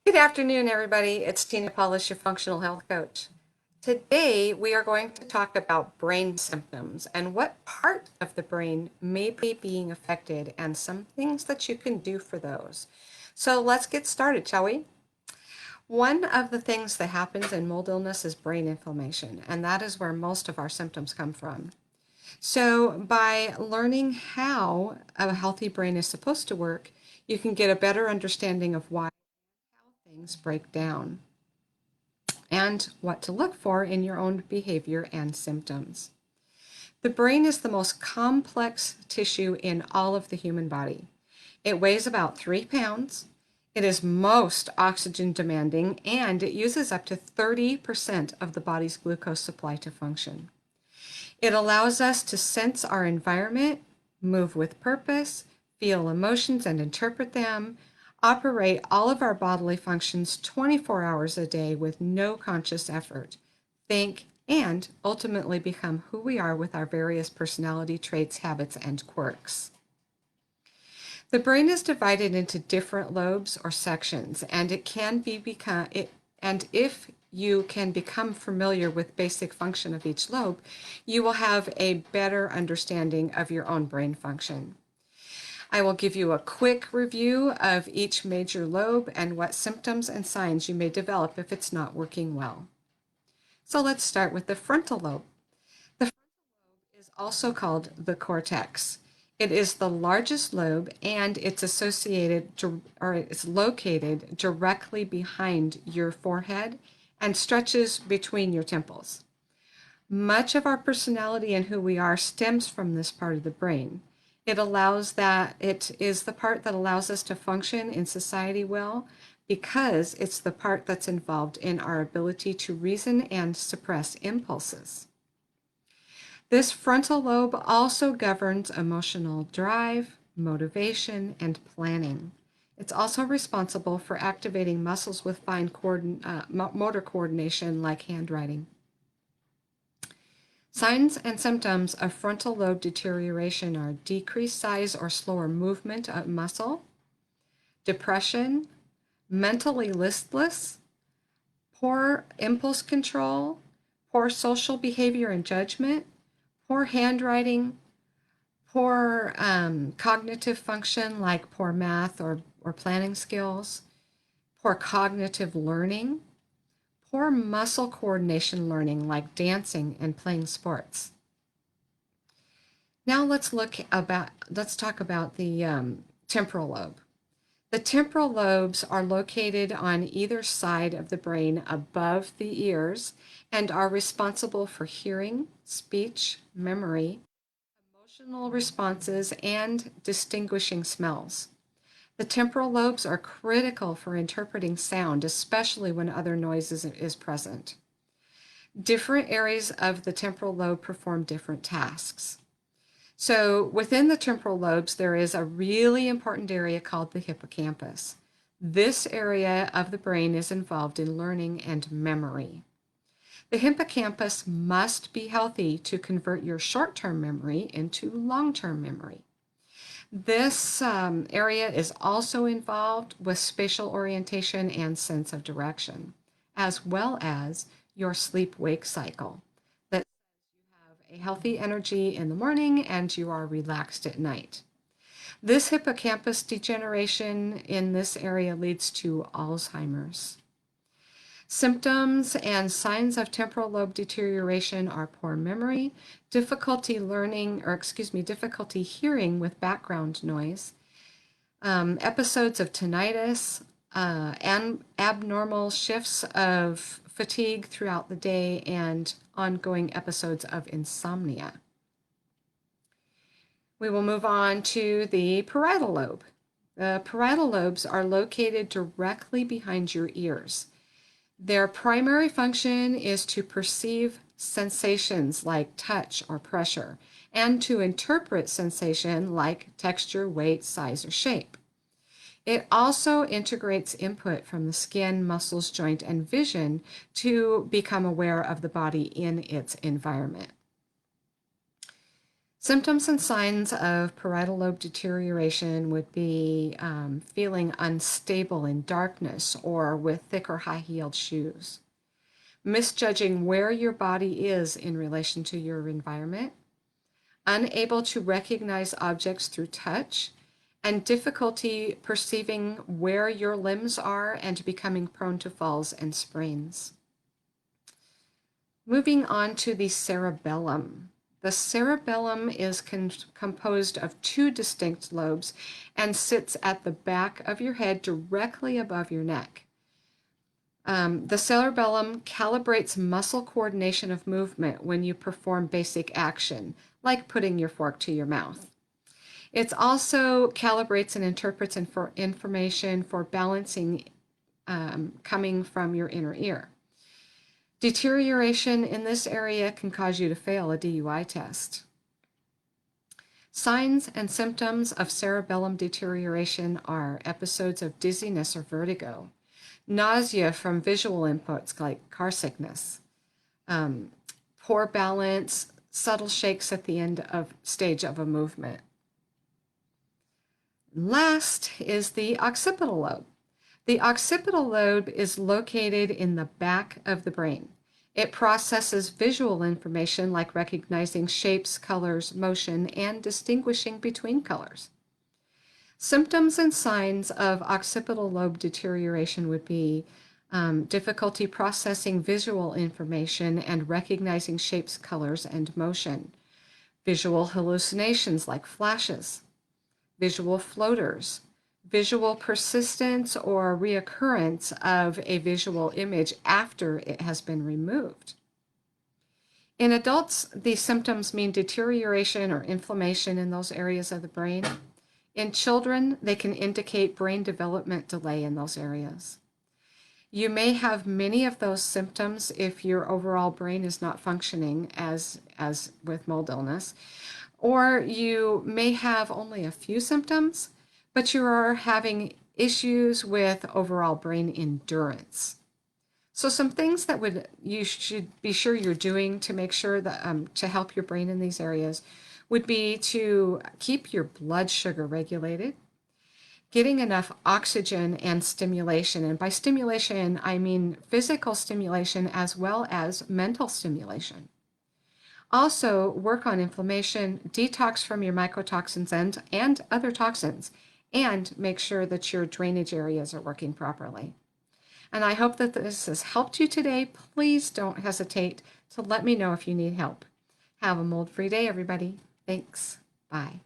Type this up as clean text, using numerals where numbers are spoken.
Good afternoon, everybody. It's Tina Polish, your functional health coach. Today, we are going to talk about brain symptoms and what part of the brain may be being affected and some things that you can do for those. So let's get started, shall we? One of the things that happens in mold illness is brain inflammation, and that is where most of our symptoms come from. So by learning how a healthy brain is supposed to work, you can get a better understanding of why things break down and what to look for in your own behavior and symptoms. The brain is the most complex tissue in all of the human body. It weighs about 3 pounds. It is most oxygen demanding, and it uses up to 30% of the body's glucose supply to function. It allows us to sense our environment, move with purpose, feel emotions and interpret them, operate all of our bodily functions 24 hours a day with no conscious effort, think, and ultimately become who we are with our various personality traits, habits, and quirks. The brain is divided into different lobes or sections, and if you can become familiar with basic function of each lobe, you will have a better understanding of your own brain function. I will give you a quick review of each major lobe and what symptoms and signs you may develop if it's not working well. So let's start with the frontal lobe. The frontal lobe is also called the cortex. It is the largest lobe, and it's located directly behind your forehead and stretches between your temples. Much of our personality and who we are stems from this part of the brain. It is the part that allows us to function in society well because it's the part that's involved in our ability to reason and suppress impulses. This frontal lobe also governs emotional drive, motivation, and planning. It's also responsible for activating muscles with fine motor coordination like handwriting. Signs and symptoms of frontal lobe deterioration are decreased size or slower movement of muscle, depression, mentally listless, poor impulse control, poor social behavior and judgment, poor handwriting, poor cognitive function like poor math or planning skills, poor cognitive learning, poor muscle coordination learning like dancing and playing sports. Now let's talk about the temporal lobe. The temporal lobes are located on either side of the brain above the ears and are responsible for hearing, speech, memory, emotional responses, and distinguishing smells. The temporal lobes are critical for interpreting sound, especially when other noise is present. Different areas of the temporal lobe perform different tasks. So within the temporal lobes, there is a really important area called the hippocampus. This area of the brain is involved in learning and memory. The hippocampus must be healthy to convert your short-term memory into long-term memory. This area is also involved with spatial orientation and sense of direction, as well as your sleep-wake cycle. That you have a healthy energy in the morning and you are relaxed at night. This hippocampus degeneration in this area leads to Alzheimer's. Symptoms and signs of temporal lobe deterioration are poor memory, difficulty hearing with background noise, episodes of tinnitus, and abnormal shifts of fatigue throughout the day, and ongoing episodes of insomnia. We will move on to the parietal lobe. The parietal lobes are located directly behind your ears. Their primary function is to perceive sensations like touch or pressure, and to interpret sensation like texture, weight, size, or shape. It also integrates input from the skin, muscles, joint, and vision to become aware of the body in its environment. Symptoms and signs of parietal lobe deterioration would be feeling unstable in darkness or with thick or high-heeled shoes, misjudging where your body is in relation to your environment, unable to recognize objects through touch, and difficulty perceiving where your limbs are and becoming prone to falls and sprains. Moving on to the cerebellum. The cerebellum is composed of two distinct lobes and sits at the back of your head directly above your neck. The cerebellum calibrates muscle coordination of movement when you perform basic action, like putting your fork to your mouth. It also calibrates and interprets information for balancing coming from your inner ear. Deterioration in this area can cause you to fail a DUI test. Signs and symptoms of cerebellum deterioration are episodes of dizziness or vertigo, nausea from visual inputs like car sickness, poor balance, subtle shakes at the end of stage of a movement. Last is the occipital lobe. The occipital lobe is located in the back of the brain. It processes visual information like recognizing shapes, colors, motion, and distinguishing between colors. Symptoms and signs of occipital lobe deterioration would be difficulty processing visual information and recognizing shapes, colors, and motion. Visual hallucinations like flashes, visual floaters, visual persistence or reoccurrence of a visual image after it has been removed. In adults, these symptoms mean deterioration or inflammation in those areas of the brain. In children, they can indicate brain development delay in those areas. You may have many of those symptoms if your overall brain is not functioning as with mold illness, or you may have only a few symptoms, but you are having issues with overall brain endurance. So some things that you should be sure you're doing to make sure that to help your brain in these areas would be to keep your blood sugar regulated, getting enough oxygen and stimulation. And by stimulation, I mean physical stimulation as well as mental stimulation. Also, work on inflammation, detox from your mycotoxins and other toxins, and make sure that your drainage areas are working properly. And I hope that this has helped you today. Please don't hesitate to let me know if you need help. Have a mold-free day, everybody. Thanks. Bye.